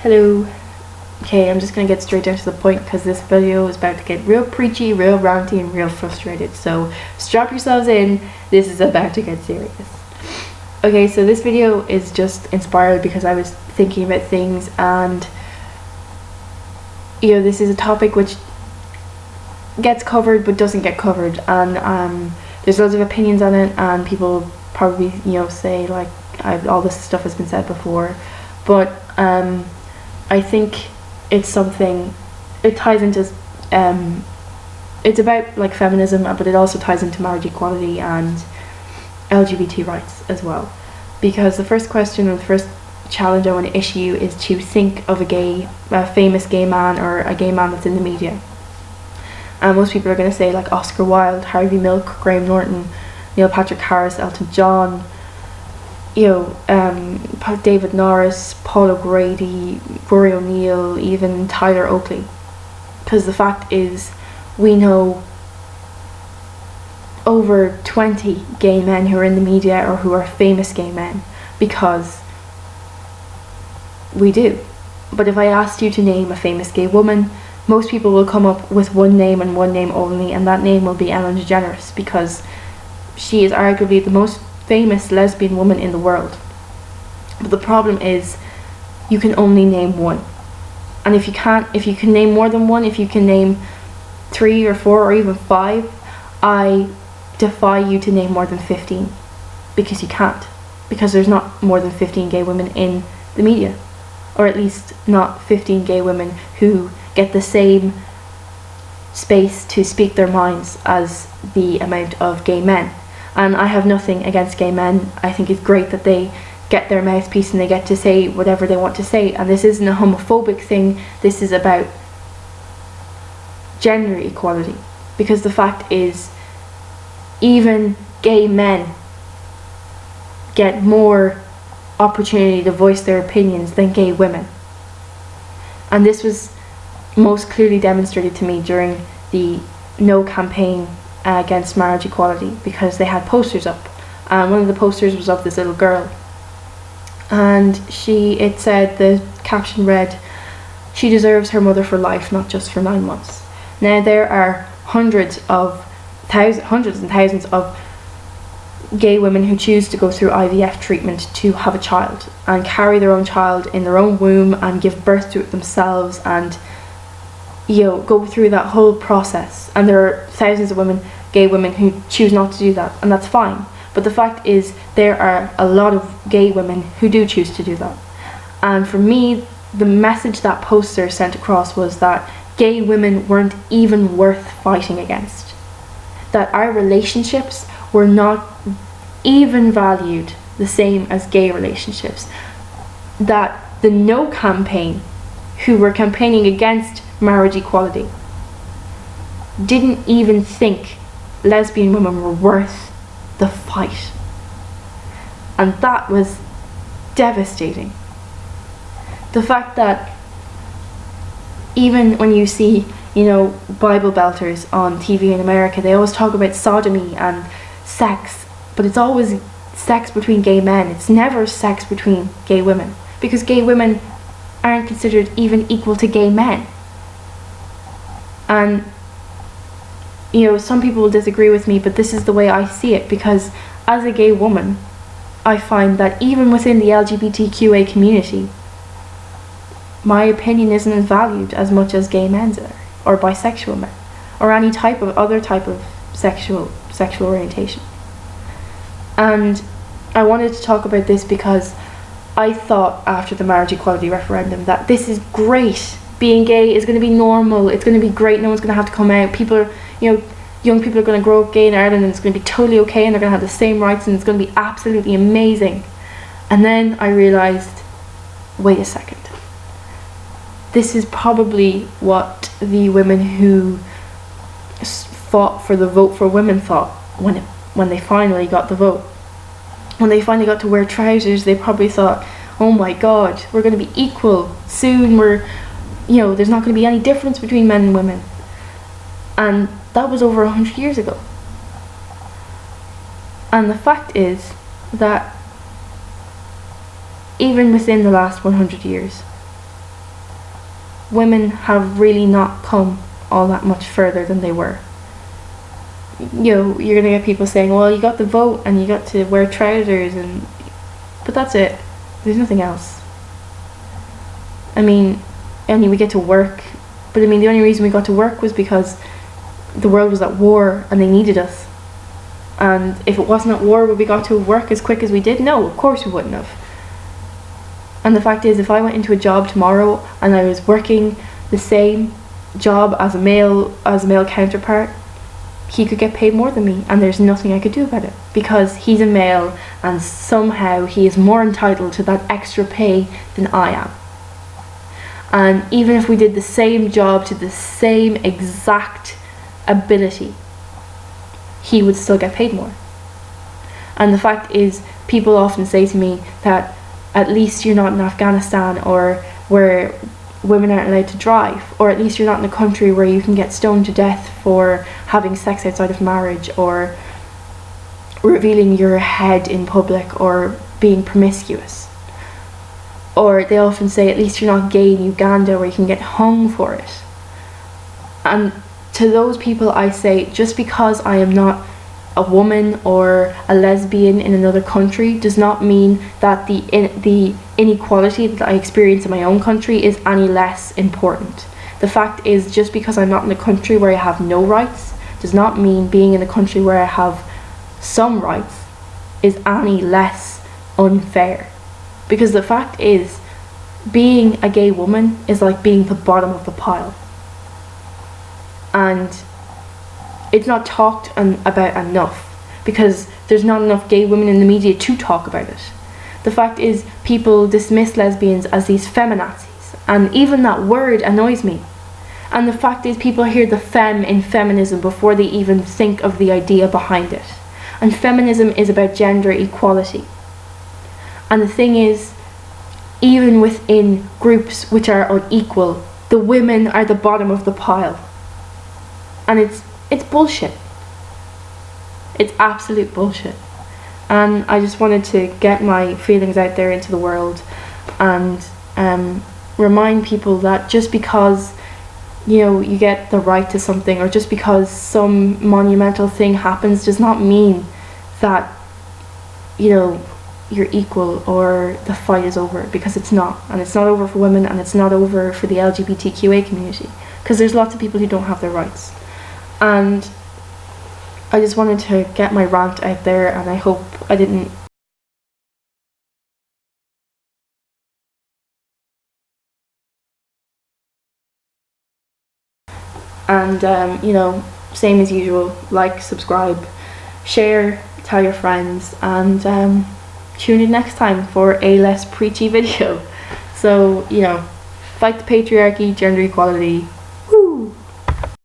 Hello. Okay, I'm just gonna get straight down to the point because this video is about to get real preachy, real ranty, and real frustrated. So strap yourselves in. This is about to get serious. Okay, so this video is just inspired because I was thinking about things, and this is a topic which gets covered but doesn't get covered, and there's loads of opinions on it, and people probably say like all this stuff has been said before, but I think it's something, it ties into it's about like feminism, but it also ties into marriage equality and LGBT rights as well, because the first question or the first challenge I want to issue is to think of a famous gay man or a gay man that's in the media. And most people are going to say like Oscar Wilde, Harvey Milk, Graham Norton, Neil Patrick Harris, Elton John, David Norris, Paul O'Grady, Rory O'Neill, even Tyler Oakley. Because the fact is, we know over 20 gay men who are in the media or who are famous gay men, because we do. But if I asked you to name a famous gay woman, most people will come up with one name and one name only, and that name will be Ellen DeGeneres, because she is arguably the most famous lesbian woman in the world. But the problem is, you can only name one. And if you can name more than one, if you can name 3 or 4 or even 5, I defy you to name more than 15, because you can't, because there's not more than 15 gay women in the media, or at least not 15 gay women who get the same space to speak their minds as the amount of gay men. And I have nothing against gay men. I think it's great that they get their mouthpiece and they get to say whatever they want to say. And this isn't a homophobic thing. This is about gender equality. Because the fact is, even gay men get more opportunity to voice their opinions than gay women. And this was most clearly demonstrated to me during the No campaign against marriage equality, because they had posters up, and one of the posters was of this little girl, and the caption read, "She deserves her mother for life, not just for 9 months." Now there are hundreds and thousands of gay women who choose to go through IVF treatment to have a child and carry their own child in their own womb and give birth to it themselves, and go through that whole process. And there are thousands of gay women who choose not to do that, and that's fine. But the fact is, there are a lot of gay women who do choose to do that. And for me, the message that poster sent across was that gay women weren't even worth fighting against. That our relationships were not even valued the same as gay relationships. That the No campaign, who were campaigning against marriage equality, didn't even think lesbian women were worth the fight. And that was devastating. The fact that even when you see, Bible belters on TV in America, they always talk about sodomy and sex, but it's always sex between gay men. It's never sex between gay women, because gay women aren't considered even equal to gay men. And some people will disagree with me, but this is the way I see it, because as a gay woman, I find that even within the LGBTQA community, my opinion isn't valued as much as gay men's are, or bisexual men, or any other type of sexual orientation. And I wanted to talk about this because I thought after the marriage equality referendum that this is great. Being gay is going to be normal. It's going to be great. No one's going to have to come out. People are, young people are going to grow up gay in Ireland, and it's going to be totally okay, and they're going to have the same rights, and it's going to be absolutely amazing. And then I realised, wait a second. This is probably what the women who fought for the vote for women thought when they finally got the vote. When they finally got to wear trousers, they probably thought, oh my God, we're going to be equal. Soon there's not going to be any difference between men and women. And that was over 100 years ago. And the fact is that even within the last 100 years, women have really not come all that much further than they were. You know, you're gonna get people saying, well, you got the vote and you got to wear trousers, but that's it. There's nothing else. I mean, we get to work, but I mean, the only reason we got to work was because the world was at war and they needed us. And if it wasn't at war, would we got to work as quick as we did? No, of course we wouldn't have. And the fact is, if I went into a job tomorrow and I was working the same job as a male counterpart, he could get paid more than me, and there's nothing I could do about it, because he's a male and somehow he is more entitled to that extra pay than I am. And even if we did the same job to the same exact ability, he would still get paid more. And the fact is, people often say to me that at least you're not in Afghanistan, or where women aren't allowed to drive, or at least you're not in a country where you can get stoned to death for having sex outside of marriage, or revealing your head in public, or being promiscuous. Or they often say, at least you're not gay in Uganda where you can get hung for it. And to those people I say, just because I am not a woman or a lesbian in another country does not mean that the inequality that I experience in my own country is any less important. The fact is, just because I'm not in a country where I have no rights does not mean being in a country where I have some rights is any less unfair. Because the fact is, being a gay woman is like being the bottom of the pile. And it's not talked about enough, because there's not enough gay women in the media to talk about it. The fact is, people dismiss lesbians as these feminazis, and even that word annoys me. And the fact is, people hear the femme in feminism before they even think of the idea behind it. And feminism is about gender equality. And the thing is, even within groups which are unequal, the women are the bottom of the pile. And it's bullshit. It's absolute bullshit. And I just wanted to get my feelings out there into the world, and remind people that just because, you know, you get the right to something, or just because some monumental thing happens, does not mean that, you know, you're equal or the fight is over, because it's not. And it's not over for women, and it's not over for the LGBTQA community, because there's lots of people who don't have their rights. And I just wanted to get my rant out there, and I hope I didn't and you know, same as usual, like, subscribe, share, tell your friends, and tune in next time for a less preachy video. So, you know, fight the patriarchy, gender equality,